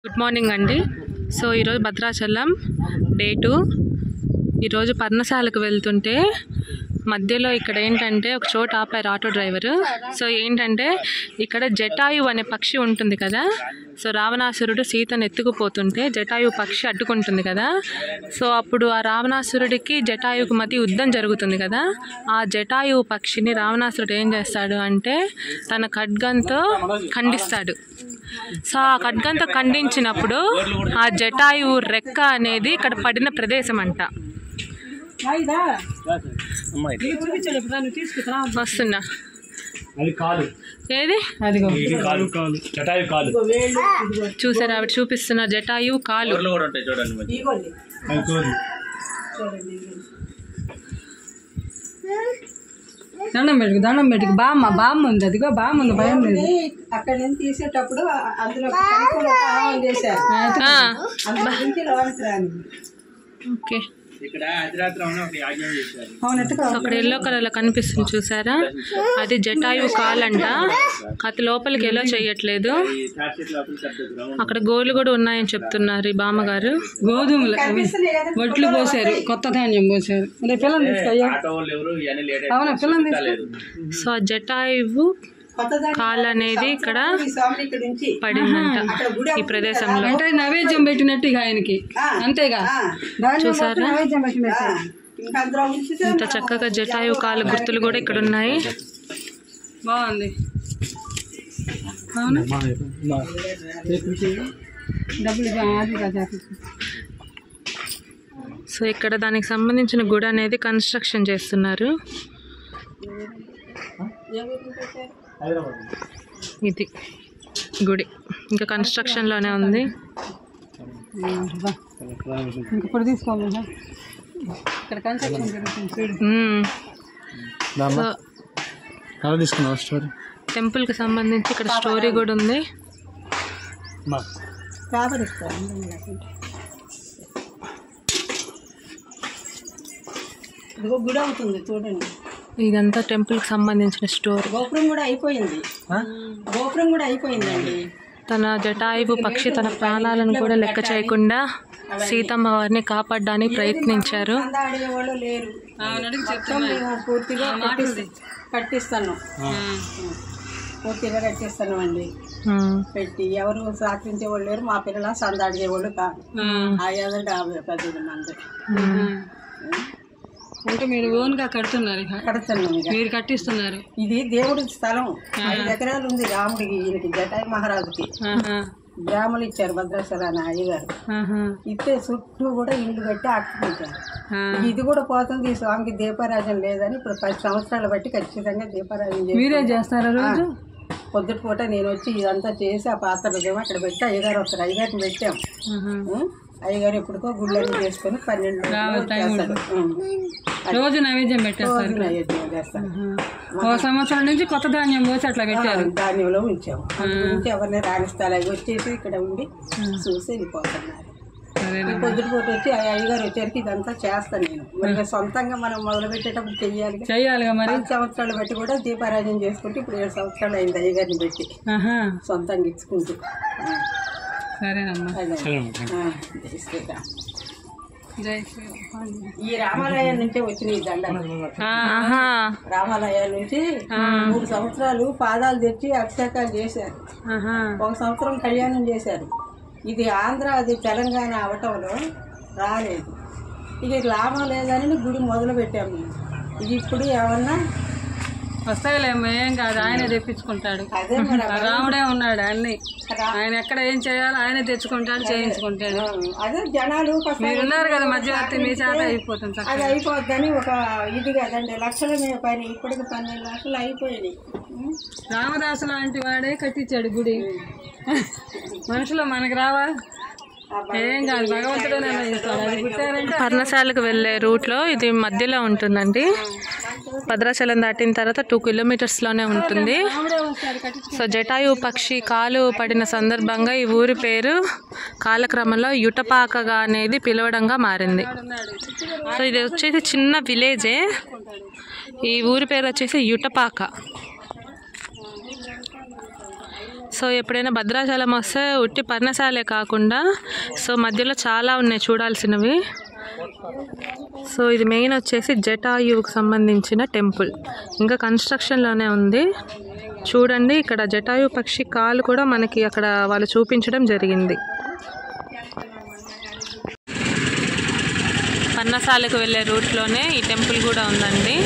Good morning అండి. So ఈరోజు Bhadrachalam day 2. ఈరోజు పర్ణశాలకు వెళ్తుంటే మధ్యలో ఇక్కడ ఏంటంటే ఒక చోట ఆపారు ఆటో డ్రైవరు. సో ఏంటంటే ఇక్కడ జటాయు అనే పక్షి ఉంటుంది కదా. సో రావణాసురుడు సీతను ఎత్తుకుపోతుంటే జటాయు పక్షి అడ్డుకుంటుంది కదా. సో అప్పుడు ఆ రావణాసురుడికి జటాయుకు మధ్య యుద్ధం జరుగుతుంది కదా. ఆ జటాయు పక్షిని రావణాసురుడు ఏం చేస్తాడు అంటే తన ఖడ్గంతో ఖండిస్తాడు. సో ఆ ఖడ్గంతో ఖండించినప్పుడు ఆ జటాయు రెక్క అనేది ఇక్కడ పడిన ప్రదేశం అంట. వస్తున్నా ఏది చూసారా, ఆవిడ చూపిస్తున్న జటాయు కాలు. దండం పెట్టుకు బామ్మ ఉంది, అదిగో బామ్మ ఉంది, భయం లేదు. అక్కడ నుంచి తీసేటప్పుడు అందులో చేశారు. ఓకే, అవునట్టుగా అక్కడ ఎల్లో కలర్ లో కనిపిస్తుంది చూసారా, అది జటాయు కాలంట. అది లోపలికి ఎలా చేయట్లేదు. అక్కడ గోళ్ళు కూడా ఉన్నాయని చెప్తున్నారు ఈ బామ్మగారు. గోధుమలు వడ్లు పోసారు, కొత్త ధాన్యం పోసారు. పిల్లలు తీసుకయ్యా, అవునా పిల్లలు తీసుకు. సో ఆ జటాయువు కాలు అనేది ఇక్కడ పడిందంట ఈ ప్రదేశంలో. అంటే నైవేద్యం పెట్టినట్టు ఇక ఆయనకి, అంతేగా. చూసారా ఇంత చక్కగా జటాయు కాలు గుర్తులు కూడా ఇక్కడ ఉన్నాయి. బాగుంది, అవును. డబ్బులు సో ఇక్కడ దానికి సంబంధించిన గుడి అనేది కన్స్ట్రక్షన్ చేస్తున్నారు. ఇది గుడి ఇంకా కన్స్ట్రక్షన్ లోనే ఉంది. ఇప్పుడు తీసుకోవాలి, ఇక్కడ కన్స్ట్రక్షన్ జరుగుతుంది. సో టెంపుల్ కి సంబంధించి ఇక్కడ స్టోరీ కూడా ఉంది. గుడి అవుతుంది చూడండి. ఇదంతా టెంపుల్ కి సంబంధించిన స్టోరీ. గోపురం కూడా అయిపోయిందండి. తన జటాయువు పక్షి తన ప్రాణాలను కూడా లెక్క చేయకుండా సీతమ్మ వారిని కాపాడడానికి ప్రయత్నించారు. ఆడేవాళ్ళు లేరు, పూర్తిగా కట్టిస్తాను, పూర్తిగా కట్టిస్తాను అండి. పెట్టి ఎవరు సహకరించేవాళ్ళు లేరు. మా పిల్లల సందాడిచేవాళ్ళు కాదు. ఆ 50 మంది. అంటే మీరు ఓన్ గా కడుతున్నాను, మీరు కట్టిస్తున్నారు. ఇది దేవుడి స్థలం. 5 ఎకరాలు ఉంది రాముడికి, ఈయనకి జటాయు మహారాజుకి గ్రాములు ఇచ్చారు భద్రాచలాన్ని అయ్యగారు. ఇస్తే చుట్టూ కూడా ఇల్లు కట్టి ఆటుకుంటారు. ఇది కూడా పోతుంది. ఈ స్వామికి దీపారాజన లేదని ఇప్పుడు 10 సంవత్సరాలు బట్టి ఖచ్చితంగా దీపారాజన మీరే చేస్తారా రోజు? పొద్దుట పూట నేను వచ్చి ఇదంతా చేసి ఆ పాత్రలు అక్కడ పెట్టి అయ్యగారు వస్తారు. అయ్యగారిని పెట్టాం. అయ్యగారు ఎప్పుడుకో గుళ్ళని చేసుకొని 12 రోజు నైవేద్యం పెట్టేస్తారు. నైవేద్యం చేస్తాను. ఒక సంవత్సరం నుంచి కొత్త ధాన్యం పోసి అట్లా పెట్టారు. ధాన్యంలో ఉంచాము. నుంచి ఎవరిని రాణిస్తాలు అవి వచ్చేసి ఇక్కడ ఉండి చూసి వెళ్ళిపోతున్నారు. పొద్దుట పూట వచ్చి అయ్యగారు వచ్చేసరికి ఇదంతా చేస్తాను నేను. మరి సొంతంగా మనం మొదలు పెట్టేటప్పుడు చెయ్యాలిగా. మరి 10 సంవత్సరాలు బట్టి కూడా దీపారాజన చేసుకుంటే ఇప్పుడు 7 సంవత్సరాలు అయింది అయ్యగారిని పెట్టి సొంతంగా ఇచ్చుకుంటూ. ఈ రామాలయం నుంచే వచ్చిన ఈ దండలు. రామాలయం నుంచి 3 సంవత్సరాలు పాదాలు తెచ్చి అభిషేకాలు చేశారు. 1 సంవత్సరం కళ్యాణం చేశారు. ఇది ఆంధ్ర, అది తెలంగాణ అవటంలో రాలేదు. ఇక లాభం లేదని గుడి మొదలు పెట్టాము. ఇది ఇప్పుడు ఏమన్నా వస్తాయిలేమో, ఏం కాదు, ఆయనే తెప్పించుకుంటాడు. రాముడే ఉన్నాడు అన్ని. ఆయన ఎక్కడ ఏం చేయాలో ఆయనే తెచ్చుకుంటాడు, చేయించుకుంటాడు. అదే జనాలు మీరున్నారు కదా మధ్యవర్తి, మీ చేత అయిపోతుంది. అది అయిపోద్దని ఒక ఇది కదండి. లక్షల పైన ఇప్పటికి 12 లక్షలు అయిపోయినాయి. రామదాసు లాంటి వాడే కట్టించాడు గుడి. మనుషులు మనకు రావా? ఏం కాదు, భగవంతుడే గుట్టారంటే. పర్ణశాలకు వెళ్ళే రూట్లో ఇది మధ్యలో ఉంటుందండి. భద్రాచలం దాటిన తర్వాత 2 కిలోమీటర్స్లోనే ఉంటుంది. సో జటాయు పక్షి కాలు పడిన సందర్భంగా ఈ ఊరి పేరు కాలక్రమంలో యుటపాకగా అనేది పిలవడంగా మారింది. సో ఇది వచ్చేసి చిన్న విలేజే. ఈ ఊరి పేరు వచ్చేసి యుటపాక. సో ఎప్పుడైనా భద్రాచలం వస్తే ఉట్టి పర్ణశాలే కాకుండా సో మధ్యలో చాలా ఉన్నాయి చూడాల్సినవి. సో ఇది మెయిన్ వచ్చేసి జటాయువుకు సంబంధించిన టెంపుల్, ఇంకా కన్స్ట్రక్షన్లోనే ఉంది. చూడండి ఇక్కడ జటాయు పక్షి కాలు కూడా మనకి అక్కడ వాళ్ళు చూపించడం జరిగింది. పర్ణశాలకు వెళ్ళే రూట్లోనే ఈ టెంపుల్ కూడా ఉందండి.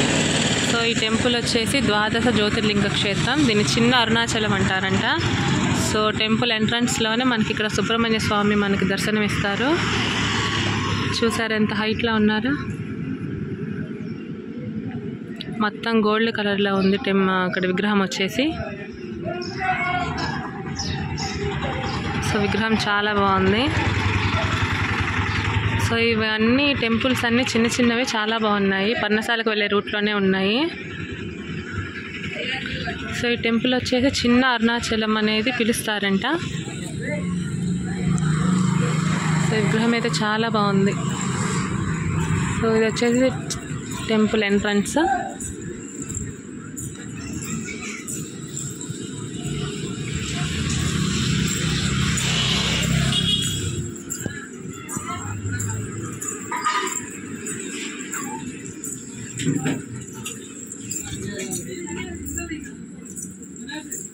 సో ఈ టెంపుల్ వచ్చేసి ద్వాదశ జ్యోతిర్లింగ క్షేత్రం, దీన్ని చిన్న అరుణాచలం అంటారంట. సో టెంపుల్ ఎంట్రన్స్లోనే మనకి ఇక్కడ సుబ్రహ్మణ్య స్వామి మనకి దర్శనం ఇస్తారు. చూసారు ఎంత హైట్లో ఉన్నారు, మొత్తం గోల్డ్ కలర్లో ఉంది అక్కడ విగ్రహం వచ్చేసి. సో విగ్రహం చాలా బాగుంది. సో ఇవన్నీ టెంపుల్స్ అన్నీ చిన్న చిన్నవి చాలా బాగున్నాయి, పర్ణశాలకు వెళ్ళే రూట్లోనే ఉన్నాయి. సో ఈ టెంపుల్ వచ్చేసి చిన్న అరుణాచలం అనేది పిలుస్తారంట. సో విగ్రహం అయితే చాలా బాగుంది. సో ఇది వచ్చేసి టెంపుల్ ఎంట్రన్స్.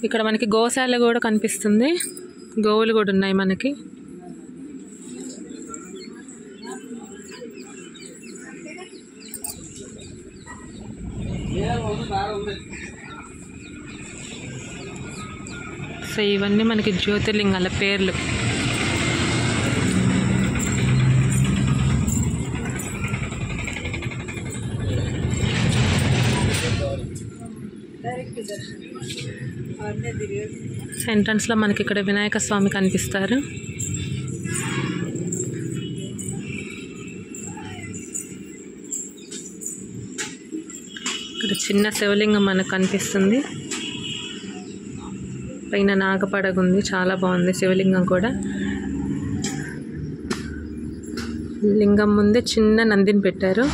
ఇక్కడ మనకి గోశాల కూడా కనిపిస్తుంది, గోవులు కూడా ఉన్నాయి మనకి. సో ఇవన్నీ మనకి జ్యోతిర్లింగాల పేర్లు. ఎంట్రన్స్లో మనకి ఇక్కడ వినాయక స్వామి కనిపిస్తారు. ఇక్కడ చిన్న శివలింగం మనకు కనిపిస్తుంది, పైన నాగపడగ ఉంది, చాలా బాగుంది శివలింగం కూడా. లింగం ముందే చిన్న నందిని పెట్టారు.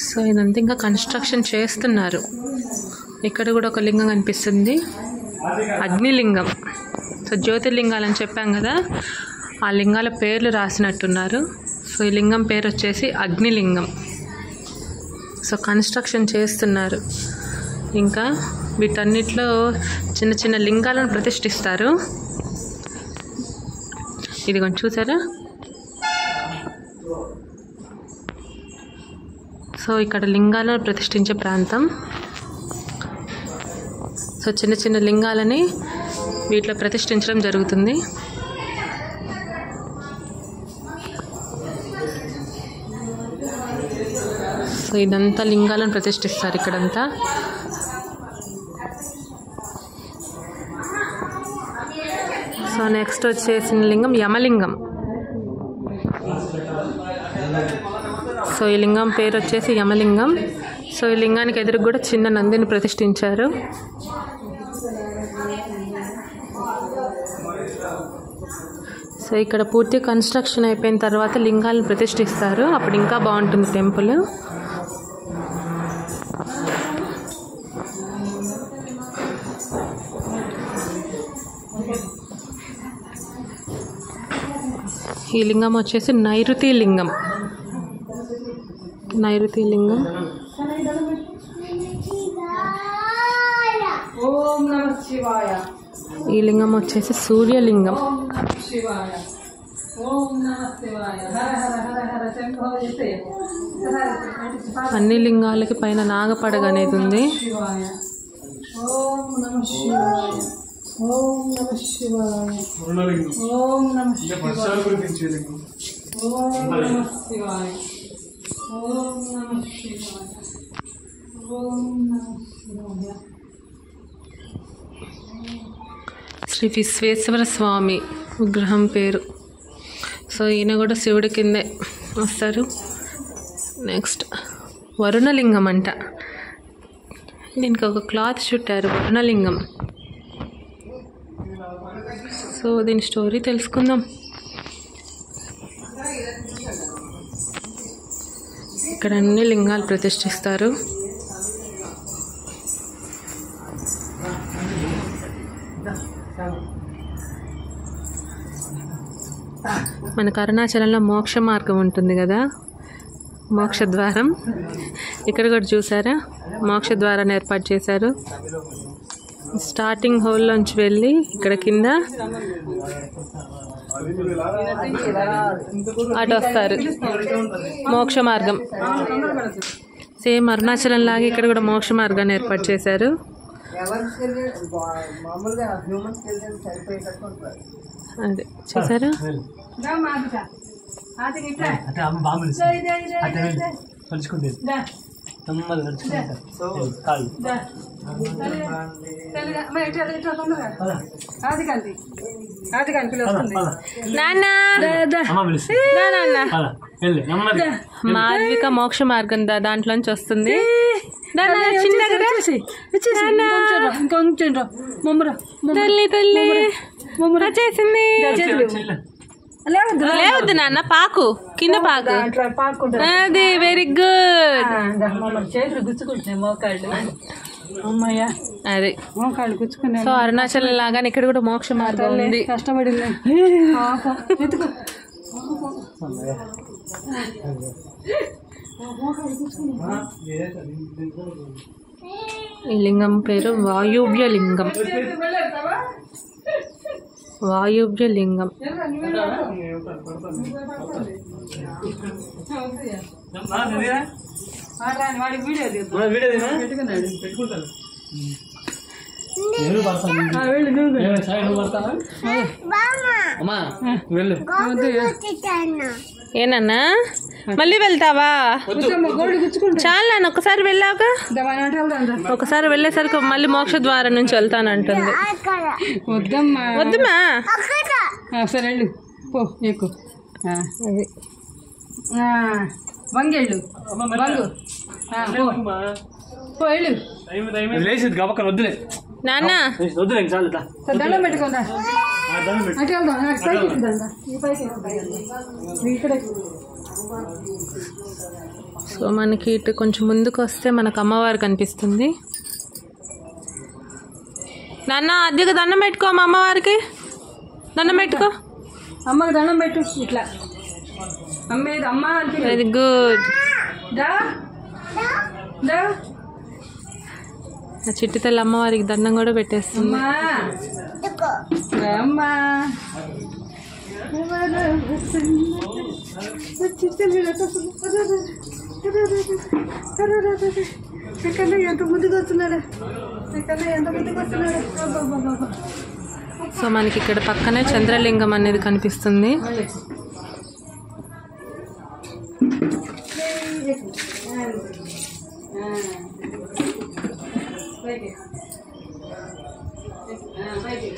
సో ఇదంతా ఇంకా కన్స్ట్రక్షన్ చేస్తున్నారు. ఇక్కడ కూడా ఒక లింగం కనిపిస్తుంది, అగ్నిలింగం. సో జ్యోతిర్లింగాలని చెప్పాం కదా, ఆ లింగాల పేర్లు రాసినట్టున్నారు. సో ఈ లింగం పేరు వచ్చేసి అగ్నిలింగం. సో కన్స్ట్రక్షన్ చేస్తున్నారు. ఇంకా వీటన్నిటిలో చిన్న చిన్న లింగాలను ప్రతిష్ఠిస్తారు. ఇది కొంచెం చూసారా. సో ఇక్కడ లింగాలను ప్రతిష్ఠించే ప్రాంతం. సో చిన్న చిన్న లింగాలని వీటిలో ప్రతిష్ఠించడం జరుగుతుంది. సో ఇదంతా లింగాలను ప్రతిష్ఠిస్తారు ఇక్కడంతా. సో నెక్స్ట్ వచ్చేసిన లింగం యమలింగం. సో ఈ లింగం పేరు వచ్చేసి యమలింగం. సో ఈ లింగానికి ఎదురు కూడా చిన్న నందిని ప్రతిష్ఠించారు. సో ఇక్కడ పూర్తి కన్స్ట్రక్షన్ అయిపోయిన తర్వాత లింగాలను ప్రతిష్ఠిస్తారు, అప్పుడు ఇంకా బాగుంటుంది టెంపుల్. ఈ లింగం వచ్చేసి నైరుతి లింగం. నైరుతి లింగం. ఓం నమః శివాయ. ఈ లింగం వచ్చేసి సూర్యలింగం. అన్ని లింగాలకి పైన నాగపడగ అనేది ఉంది. ఓం నమః శివాయ. ఓం నమః శివాయ. ఓం నమః శివాయ. ఓం నమః శివాయ. ఓం నమః శివాయ. ఓం నమః శివాయ. శ్రీ విశ్వేశ్వర స్వామి విగ్రహం పేరు. సో ఈయన కూడా శివుడి కిందే వస్తారు. నెక్స్ట్ వరుణలింగం అంట. దీనికి ఒక క్లాత్ చుట్టారు, వరుణలింగం. సో దీని స్టోరీ తెలుసుకుందాం. ఇక్కడ అన్ని లింగాలు ప్రతిష్ఠిస్తారు. మనకు అరుణాచలంలో మోక్ష మార్గం ఉంటుంది కదా, మోక్ష ద్వారం. ఇక్కడ కూడా చూసారా మోక్ష ద్వారాన్ని ఏర్పాటు చేశారు. స్టార్టింగ్ హోల్లోంచి వెళ్ళి ఇక్కడ కింద అటు వస్తారు. మోక్ష మార్గం సేమ్ అరుణాచలం లాగా ఇక్కడ కూడా మోక్ష మార్గాన్ని ఏర్పాటు చేశారు. అదే చూసారా. మాధవిక మోక్ష మార్గం దాంట్లోంచి వస్తుంది. లేవద్దు నాన్న, పాకు కింద పాకు. అది వెరీ గుడ్. అది సో అరుణాచలం లాగానే ఇక్కడ కూడా మోక్ష మార్గం ఉంది. కష్టపడింది. ఈ లింగం పేరు వాయువ్య లింగం. వాయువ్య లింగం. ఏనన్నా మళ్ళీ వెళ్తావా? చాలా నాన్న, ఒకసారి వెళ్ళాక ఒకసారి వెళ్ళేసరికి మళ్ళీ మోక్ష ద్వారం నుంచి వెళ్తానంటుంది. వద్దమ్మా సరే వెళ్ళు పో. ఎక్కువ వంగెళ్ళు వద్దులే నాన్న. దండం పెట్టుకుందా సో మనకి ఇటు కొంచెం ముందుకు వస్తే మనకు అమ్మవారు కనిపిస్తుంది. నాన్న అద్దెకు దండం పెట్టుకో, మా అమ్మవారికి దండం పెట్టుకో. అమ్మకి దండం పెట్టు ఇట్లా. అమ్మేది అమ్మ అంటే వెరీ గుడ్. చిట్టి తల్లి అమ్మవారికి దండం కూడా పెట్టేస్తుంది. అమ్మా ఎంత ముందుకు వస్తున్నాడా, ఎంత ముందుకు వస్తున్నాడా. సో మనకి ఇక్కడ పక్కనే చంద్రలింగం అనేది కనిపిస్తుంది.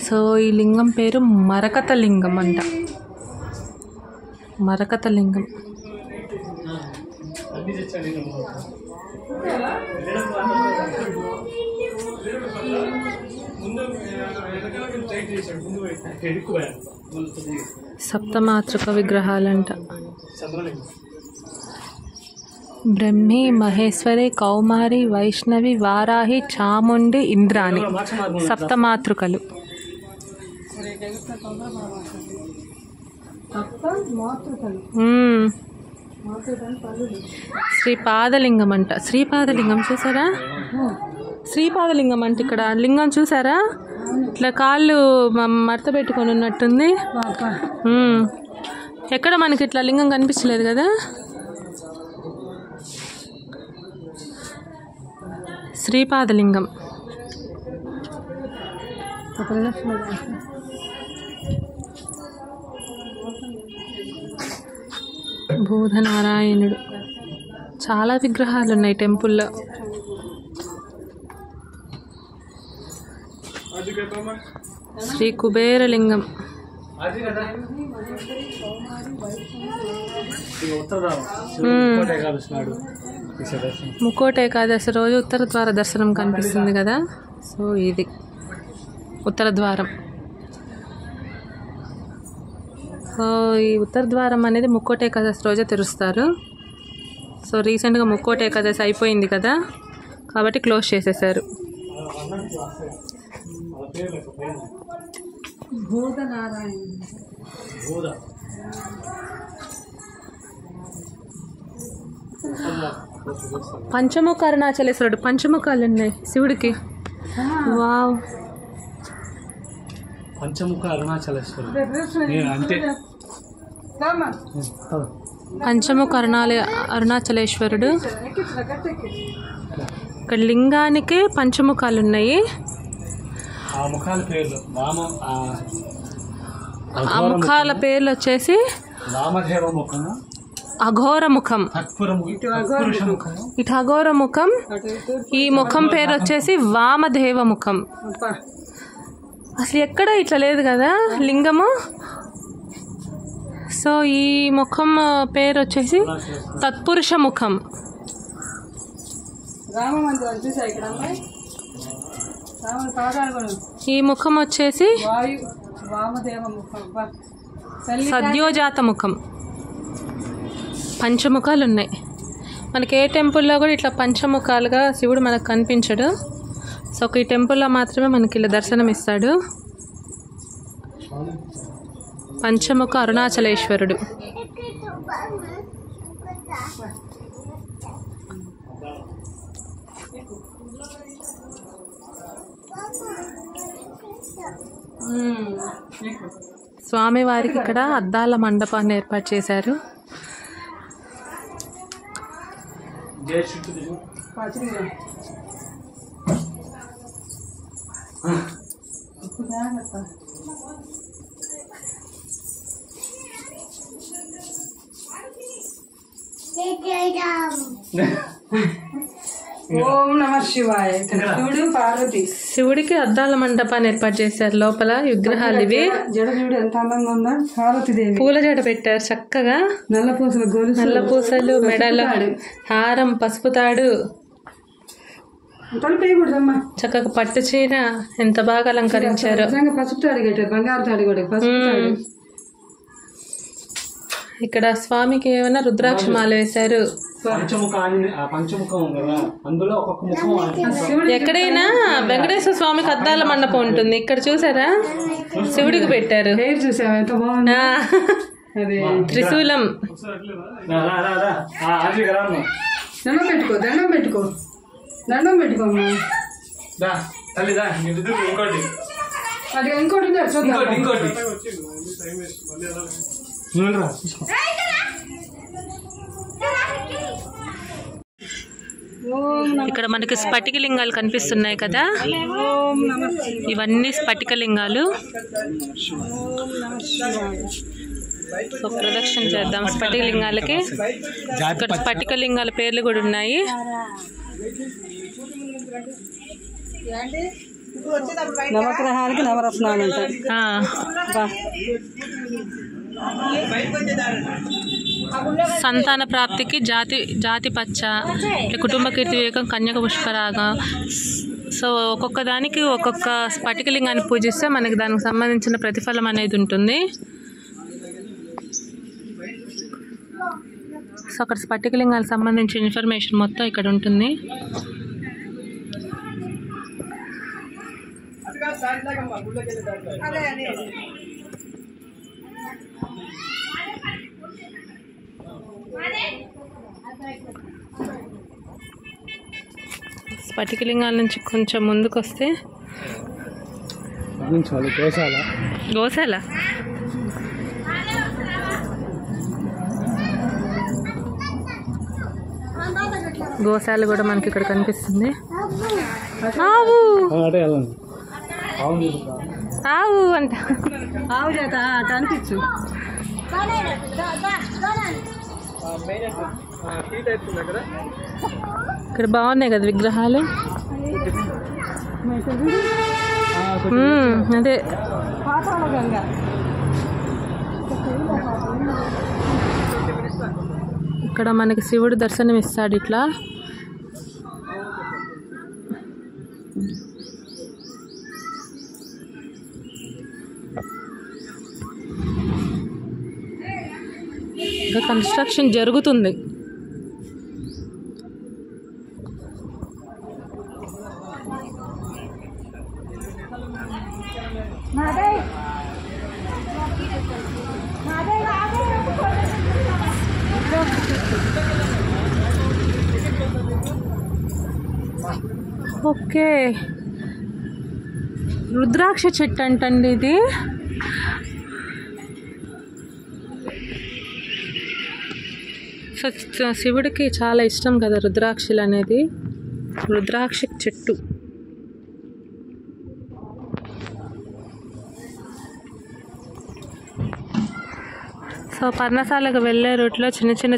సో ఈ లింగం పేరు మరకత లింగం అంట. మరకత లింగం. సప్తమాతృక విగ్రహాలంట. బ్రహ్మి, మహేశ్వరి, కౌమారి, వైష్ణవి, వారాహి, చాముండి, ఇంద్రాణి సప్తమాతృకలు. శ్రీపాదలింగం అంట. శ్రీపాదలింగం చూసారా? శ్రీపాదలింగం అంటే ఇక్కడ లింగం చూసారా, ఇట్లా కాళ్ళు మడత పెట్టుకొని ఉన్నట్టుంది. ఎక్కడ మనకి ఇట్లా లింగం కనిపించలేదు కదా. శ్రీపాదలింగం. బోధనారాయణుడు. చాలా విగ్రహాలు ఉన్నాయి టెంపుల్లో. శ్రీ కుబేరలింగం. ముక్కోటి ఏకాదశి రోజు ఉత్తర ద్వార దర్శనం కనిపిస్తుంది కదా. సో ఇది ఉత్తర ద్వారం. సో ఈ ఉత్తర ద్వారం అనేది ముక్కోటి ఏకాదశి రోజే తెరుస్తారు. సో రీసెంట్గా ముక్కోటి ఏకాదశి అయిపోయింది కదా, కాబట్టి క్లోజ్ చేసేసారు. పంచముఖ అరుణాచలేశ్వరుడు, పంచముఖాలు ఉన్నాయి శివుడికి. వావ్, పంచముఖ అరుణాచలేశ్వరుడు అంటే పంచముఖ అరుణాచలేశ్వరుడు. ఇక్కడ లింగానికి పంచముఖాలు ఉన్నాయి. ఆ ముఖాల పేర్లు ఆ ముఖాల పేర్లు వచ్చేసి వామదేవ ముఖము, అఘోర ముఖం, ఇటు అఘోర ముఖం. ఈ ముఖం పేరు వచ్చేసి వామదేవ ముఖం. అసలు ఎక్కడ ఇట్లా లేదు కదా లింగము. సో ఈ ముఖం పేరు వచ్చేసి తత్పురుష ముఖం. ఈ ముఖం వచ్చేసి సద్యోజాత ముఖం. పంచముఖాలు ఉన్నాయి. మనకి ఏ టెంపుల్లో కూడా ఇట్లా పంచముఖాలుగా శివుడు మనకు కనిపించడు. సో ఈ టెంపుల్లో మాత్రమే మనకి ఇలా దర్శనం ఇస్తాడు. పంచముఖ అరుణాచలేశ్వరుడు. స్వామివారికి ఇక్కడ అద్దాల మండపాన్ని ఏర్పాటు చేశారు. ఓం నమః శివాయ. శివుడు పార్వతి. శివుడికి అద్దాల మండపాన్ని ఏర్పాటు చేశారు. లోపల విగ్రహాలు ఇవి. జడ చూడు ఎంత అందంగా ఉందా. పార్వతీదేవి పూల జడ పెట్టారు చక్కగా. నల్ల పూసలు, గొలుసు, నల్ల పూసలు, మెడల హారం, పసుపు తాడు, తలుపేయకూడదమ్మా. చక్కగా పట్టు చీర ఎంత బాగా అలంకరించారు. పసుపు తాడు కట్టారు, బంగారు తాడు కూడా పసుపు తాడు. ఇక్కడ స్వామికి ఏమైనా రుద్రాక్ష మాల వేశారు. పంచముఖం కదా, అందులో ఒక్కొక్క ముఖం. ఎక్కడైనా వెంకటేశ్వర స్వామికి అద్దాల మండపం ఉంటుంది. ఇక్కడ చూసారా శివుడికి పెట్టారు. చూసావా ఎంత బాగుంది. త్రిశూలం. దండం పెట్టుకో, దండం పెట్టుకో, దండం పెట్టుకోమ్మా. ఇంకోటి అది ఇంకోటి ఇంకోటి ఇక్కడ మనకి స్ఫటిక లింగాలు కనిపిస్తున్నాయి కదా, ఇవన్నీ స్ఫటిక లింగాలు. సో ప్రదక్షిణ చేద్దాం స్ఫటిక లింగాలకి. ఇక్కడ స్ఫటిక లింగాల పేర్లు కూడా ఉన్నాయి. నవగ్రహానికి నవరత్నాలు ఉంటాయి. సంతాన ప్రాప్తికి జాతి పచ్చ, కుటుంబ కీర్తి వివేకం, కన్యక పుష్పరాగ. సో ఒక్కొక్క దానికి ఒక్కొక్క స్ఫటిక లింగాన్ని పూజిస్తే మనకి దానికి సంబంధించిన ప్రతిఫలం అనేది ఉంటుంది. సో అక్కడ స్ఫటిక లింగాలకు సంబంధించిన ఇన్ఫర్మేషన్ మొత్తం ఇక్కడ ఉంటుంది. స్ఫటిక లింగాల నుంచి కొంచెం ముందుకు వస్తే గోశాల. గోశాల కూడా మనకి ఇక్కడ కనిపిస్తుంది. ఆవు ఆవు అంట. ఆవు చేత కనిపించు. ఇక్కడ బాగున్నాయి కదా విగ్రహాలు. అదే ఇక్కడ మనకి శివుడు దర్శనం ఇస్తాడు ఇట్లా. ఇంకా కన్స్ట్రక్షన్ జరుగుతుంది. ఓకే, రుద్రాక్ష చెట్టు అంటండి ఇది. సో శివుడికి చాలా ఇష్టం కదా రుద్రాక్షలు అనేది. రుద్రాక్ష చెట్టు. సో పర్ణశాలకు వెళ్ళే రూట్లో చిన్న చిన్న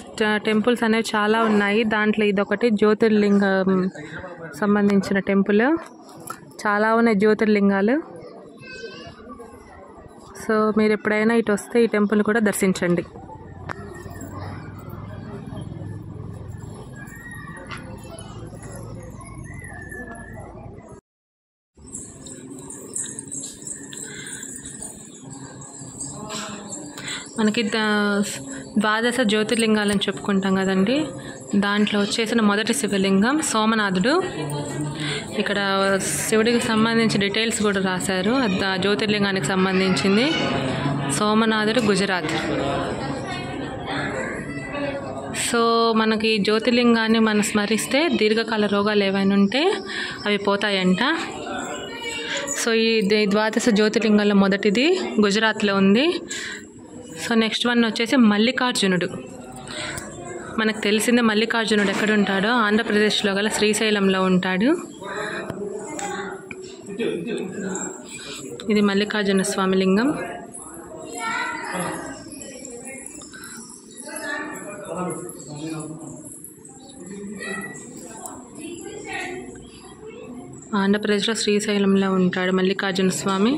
టెంపుల్స్ అనేవి చాలా ఉన్నాయి. దాంట్లో ఇదొకటి జ్యోతిర్లింగం సంబంధించిన టెంపుల్. చాలా ఉన్నాయి జ్యోతిర్లింగాలు. సో మీరు ఎప్పుడైనా ఇటు వస్తే ఈ టెంపుల్ కూడా దర్శించండి. మనకి ద్వాదశ జ్యోతిర్లింగాలని చెప్పుకుంటాం కదండి. దాంట్లో వచ్చేసిన మొదటి శివలింగం సోమనాథుడు. ఇక్కడ శివుడికి సంబంధించిన డీటెయిల్స్ కూడా రాశారు. జ్యోతిర్లింగానికి సంబంధించింది సోమనాథుడు, గుజరాత్. సో మనకి జ్యోతిర్లింగాన్ని మనం స్మరిస్తే దీర్ఘకాల రోగాలు ఏవైనా ఉంటే అవి పోతాయంట. సో ఈ ద్వాదశ జ్యోతిర్లింగాల్లో మొదటిది గుజరాత్లో ఉంది. సో నెక్స్ట్ వన్ వచ్చేసి మల్లికార్జునుడు. మనకు తెలిసిందే మల్లికార్జునుడు ఎక్కడ ఉంటాడో, ఆంధ్రప్రదేశ్లో గల శ్రీశైలంలో ఉంటాడు. ఇది మల్లికార్జున స్వామి లింగం. ఆంధ్రప్రదేశ్లో శ్రీశైలంలో ఉంటాడు మల్లికార్జున స్వామి.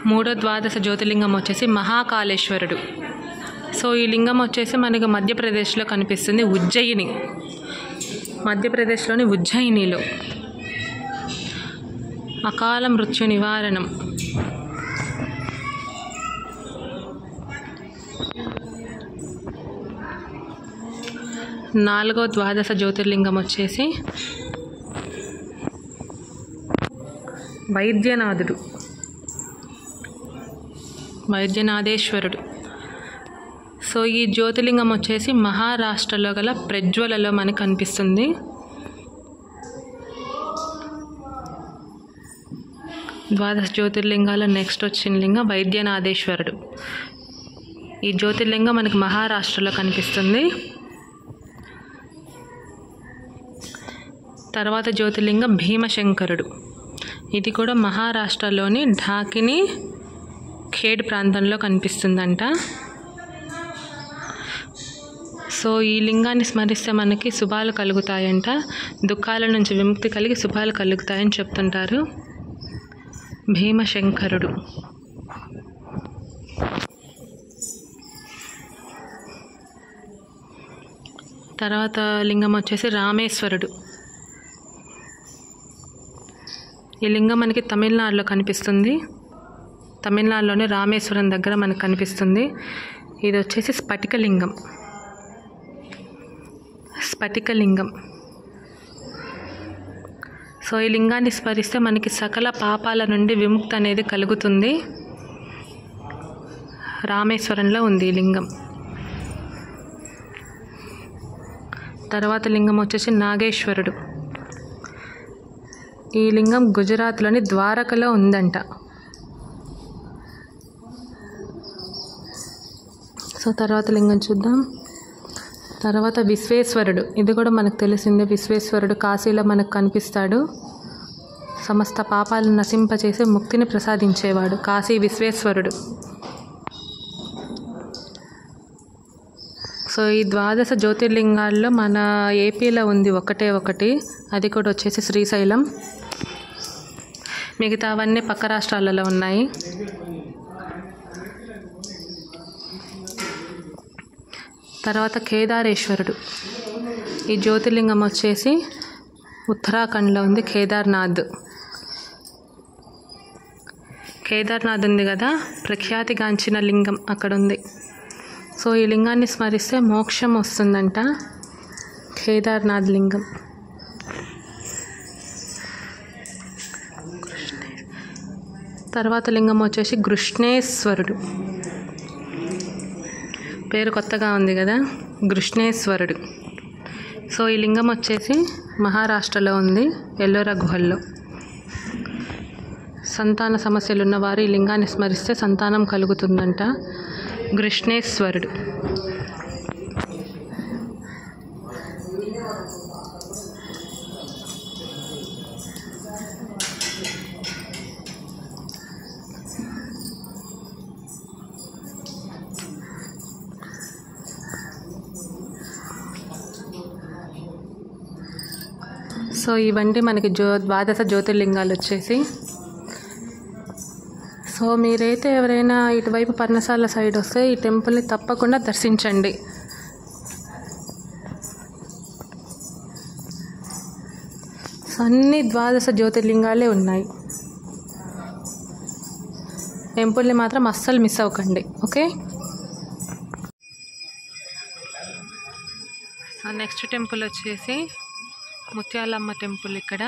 మూడో ద్వాదశ జ్యోతిర్లింగం వచ్చేసి మహాకాళేశ్వరుడు. సో ఈ లింగం వచ్చేసి మనకి మధ్యప్రదేశ్లో కనిపిస్తుంది. ఉజ్జయిని, మధ్యప్రదేశ్లోని ఉజ్జయినిలో. అకాల మృత్యు నివారణం. నాలుగో ద్వాదశ జ్యోతిర్లింగం వచ్చేసి వైద్యనాథుడు, వైద్యనాథేశ్వరుడు. సో ఈ జ్యోతిర్లింగం వచ్చేసి మహారాష్ట్రలో గల ప్రజ్వలలో మనకు కనిపిస్తుంది. ద్వాదశ జ్యోతిర్లింగాల నెక్స్ట్ వచ్చిన లింగం వైద్యనాథేశ్వరుడు. ఈ జ్యోతిర్లింగం మనకి మహారాష్ట్రలో కనిపిస్తుంది. తర్వాత జ్యోతిర్లింగం భీమశంకరుడు. ఇది కూడా మహారాష్ట్రలోని ఢాకిని ఖేడ్ ప్రాంతంలో కనిపిస్తుందంట. సో ఈ లింగాన్ని స్మరిస్తే మనకి శుభాలు కలుగుతాయంట. దుఃఖాల నుంచి విముక్తి కలిగి శుభాలు కలుగుతాయని చెప్తుంటారు. భీమశంకరుడు. తర్వాత లింగం వచ్చేసి రామేశ్వరుడు. ఈ లింగం మనకి తమిళనాడులో కనిపిస్తుంది. తమిళనాడులోని రామేశ్వరం దగ్గర మనకు కనిపిస్తుంది. ఇది వచ్చేసి స్ఫటికలింగం. స్ఫటికలింగం. సో ఈ లింగాన్ని స్మరిస్తే మనకి సకల పాపాల నుండి విముక్తి అనేది కలుగుతుంది. రామేశ్వరంలో ఉంది ఈ లింగం. తర్వాత లింగం వచ్చేసి నాగేశ్వరుడు. ఈ లింగం గుజరాత్లోని ద్వారకలో ఉందంట. సో తర్వాత లింగం చూద్దాం. తర్వాత విశ్వేశ్వరుడు. ఇది కూడా మనకు తెలిసిందే. విశ్వేశ్వరుడు కాశీలో మనకు కనిపిస్తాడు. సమస్త పాపాలను నశింపచేసి ముక్తిని ప్రసాదించేవాడు కాశీ విశ్వేశ్వరుడు. సో ఈ ద్వాదశ జ్యోతిర్లింగాల్లో మన ఏపీలో ఉంది ఒకటే ఒకటి. అది కూడా వచ్చేసి శ్రీశైలం. మిగతా అవన్నీ పక్క రాష్ట్రాలలో ఉన్నాయి. తర్వాత కేదారేశ్వరుడు. ఈ జ్యోతిర్లింగం వచ్చేసి ఉత్తరాఖండ్లో ఉంది. కేదార్నాథ్. కేదార్నాథ్ ఉంది కదా, ప్రఖ్యాతిగాంచిన లింగం అక్కడ ఉంది. సో ఈ లింగాన్ని స్మరిస్తే మోక్షం వస్తుందంట. కేదార్నాథ్ లింగం. తర్వాత లింగం వచ్చేసి కృష్ణేశ్వరుడు. పేరు కొత్తగా ఉంది కదా, కృష్ణేశ్వరుడు. సో ఈ లింగం వచ్చేసి మహారాష్ట్రలో ఉంది, ఎల్లోరా గుహల్లో. సంతాన సమస్యలు ఉన్నవారు ఈ లింగాన్ని స్మరిస్తే సంతానం కలుగుతుందంట. కృష్ణేశ్వరుడు. సో ఇవంటి మనకి ద్వాదశ జ్యోతిర్లింగాలు వచ్చేసి. సో మీరైతే ఎవరైనా ఇటువైపు పర్ణశాల సైడ్ వస్తే ఈ టెంపుల్ని తప్పకుండా దర్శించండి. అన్ని ద్వాదశ జ్యోతిర్లింగాలే ఉన్నాయి. టెంపుల్ని మాత్రం అస్సలు మిస్ అవ్వకండి. ఓకే. సో నెక్స్ట్ టెంపుల్ వచ్చేసి ముత్యాలమ్మ టెంపుల్. ఇక్కడ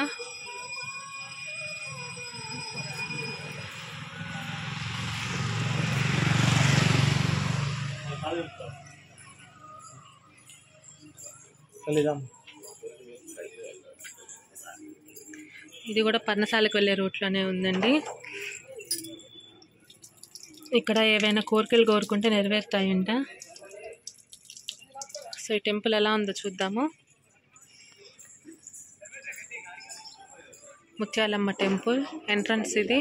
ఇది కూడా పర్ణశాలకు వెళ్ళే రూట్లోనే ఉందండి. ఇక్కడ ఏవైనా కోరికలు కోరుకుంటే నెరవేరుతాయంట. సో ఈ టెంపుల్ ఎలా ఉందో చూద్దాము. ముత్యాలమ్మ టెంపుల్ ఎంట్రన్స్ ఇది.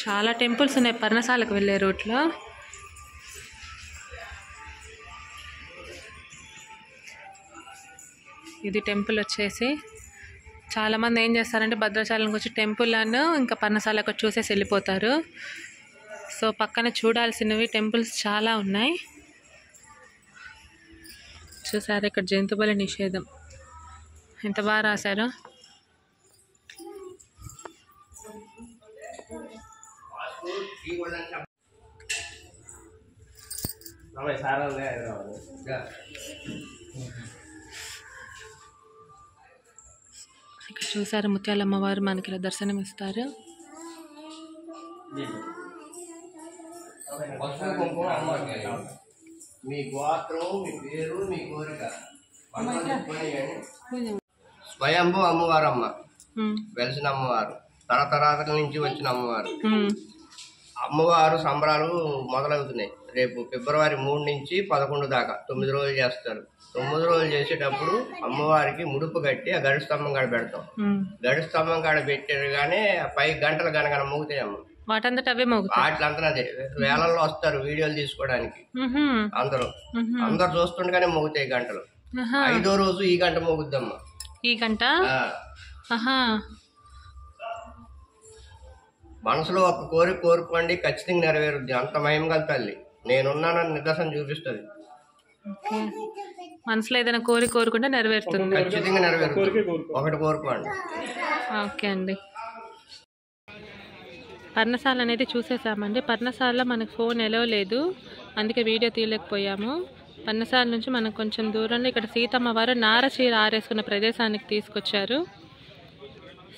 చాలా టెంపుల్స్ ఉన్నాయి పర్ణశాలకు వెళ్ళే రూట్లో. ఇది టెంపుల్ వచ్చేసి చాలామంది ఏం చేస్తారంటే భద్రాచలంకి వచ్చి టెంపుల్ అను ఇంకా పర్ణశాలకు చూసేసి వెళ్ళిపోతారు. సో పక్కన చూడాల్సినవి టెంపుల్స్ చాలా ఉన్నాయి. చూసారు ఇక్కడ జంతుబలి నిషేధం ఎంత బాగా రాశారు. ఇక్కడ చూసారు ముత్యాలమ్మ వారు మనకి ఇలా దర్శనం ఇస్తారు. మీ గోత్రం, మీ పేరు, మీ కోరిక స్వయంభూ అమ్మవారమ్మ, వెలిసిన అమ్మవారు, తరతరాల నుంచి వచ్చిన అమ్మవారు. అమ్మవారు సంబరాలు మొదలవుతున్నాయి రేపు ఫిబ్రవరి 3 నుంచి 11 దాకా 9 రోజులు చేస్తారు. 9 రోజులు చేసేటప్పుడు అమ్మవారికి ముడుపు కట్టి ఆ గడి స్తంభం కాడ పెడతాం. గడి స్తంభం కాడ పెట్టగానే 5 గంటలు గనగన మోగుతాయి అమ్మ. వాటిలంతా వేలల్లో వస్తారు వీడియోలు తీసుకోవడానికి. అందరు చూస్తుండగానే మోగుతాయి గంటలు. 5వ రోజు ఈ గంట మోగుద్దమ్మా. ఈ గంట మనసులో ఒక కోరిక కోరుకోండి, ఖచ్చితంగా నెరవేరుద్ది. అంత మహిమగల తల్లి నేనున్నానని నిదర్శనం చూపిస్తుంది. మనసులో ఏదైనా కోరుకుంటే నెరవేరుతుంది. ఖచ్చితంగా నెరవేరుతుంది. ఒకటి కోరుకోండి. ఓకే అండి. పర్ణశాల అనేది చూసేసామండి. పర్ణశాలలో మనకు ఫోన్ ఎలో లేదు, అందుకే వీడియో తీయలేకపోయాము. పర్ణశాల నుంచి మనకు కొంచెం దూరంలో ఇక్కడ సీతమ్మ వారు నారచీర ఆరేసుకున్న ప్రదేశానికి తీసుకొచ్చారు.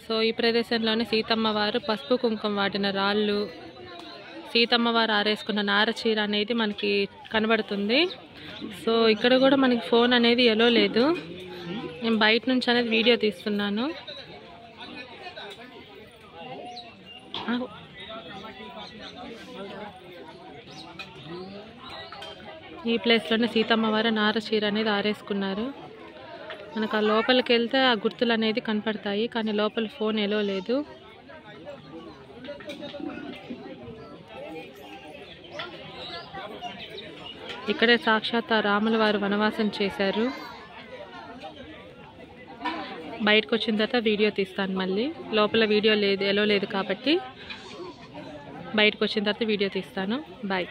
సో ఈ ప్రదేశంలోనే సీతమ్మ వారు పసుపు కుంకుమ వాడిన రాళ్ళు, సీతమ్మ వారు ఆరేసుకున్న నారచీర అనేది మనకి కనబడుతుంది. సో ఇక్కడ కూడా మనకి ఫోన్ అనేది ఎలో లేదు. నేను బయట నుంచి అనేది వీడియో తీస్తున్నాను. ఈ ప్లేస్లోనే సీతమ్మ వారు నారచీర అనేది ఆరేసుకున్నారు. మనకు ఆ లోపలికి వెళ్తే ఆ గుర్తులు అనేది కనపడతాయి, కానీ లోపల ఫోన్ ఎలో లేదు. ఇక్కడే సాక్షాత్ రాముల వారు వనవాసం చేశారు. బయటకు వచ్చిన తర్వాత వీడియో తీస్తాను మళ్ళీ. లోపల వీడియో లేదు, ఎలో లేదు కాబట్టి బయటకు వచ్చిన తర్వాత వీడియో తీస్తాను. బాయ్.